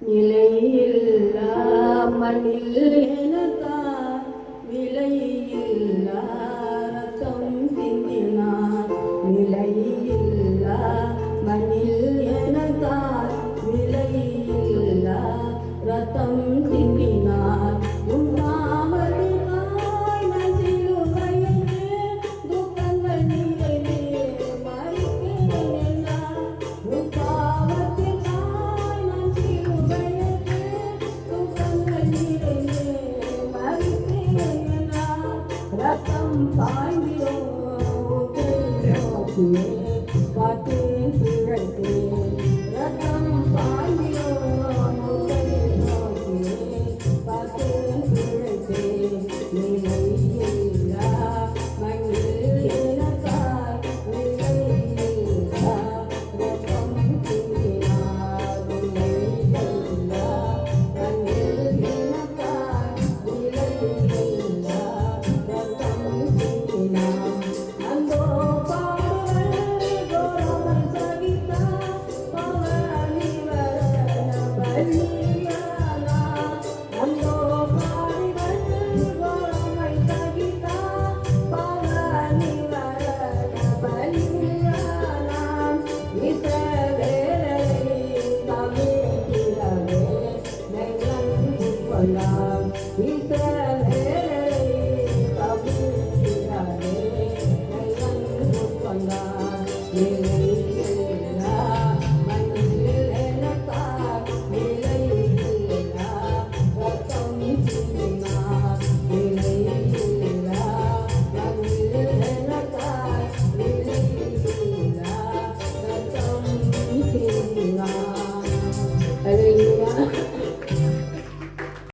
நிலையில்லா மண்ணில் எனக்காய் விலையில்லா ரத்தம் சிந்தினார். நிலையில்லா மண்ணில் எனக்காய் விலையில்லா ரத்தம் சிந்தினார். உன் நாமத்தினாய் நான் சிலுவையிலே துக்கங்கள் நிறைவே மறித்தேன் என்றார். உன் பாவத்தினாய் நான் சிலுவையிலே துக்கங்கள் நிறைவே மறித்தேன் என்றார். ரத்தம் பாய்ந்திடும் நோக்கியே காத்தேன் பிழைத்தேன். ரத்தம் பாய்ந்திடும் நோக்கியே காத்தேன் பிழைத்தேன். நிலையில்லா மண்ணில் எனக்காய் விலையில்லா ரத்தம் சிந்தினார். நிலையில்லா மண்ணில் எனக்காய் விலையில்லா ரத்தம் சிந்தினார். அந்தோ பாடுகள் கோரங்கள் சகித்தார். பவனிவரன பலியானார். அந்தோ பாடுகள் கோரங்கள் சகித்தார். பவனிவரன பலியானார். இஸ்ரவேலரை தவிர்த்திடவே நெஞ்சு கொண்டார். இஸ்ரவேலரை தவிர்த்திடவே நெஞ்சு கொண்டார். நிலையில்லா மண்ணில் எனக்காய் விலையில்லா ரத்தம் சிந்தினார். நிலையில்லா மண்ணில் எனக்காய் விலையில்லா ரத்தம் சிந்தினார். அல்லேலூயா.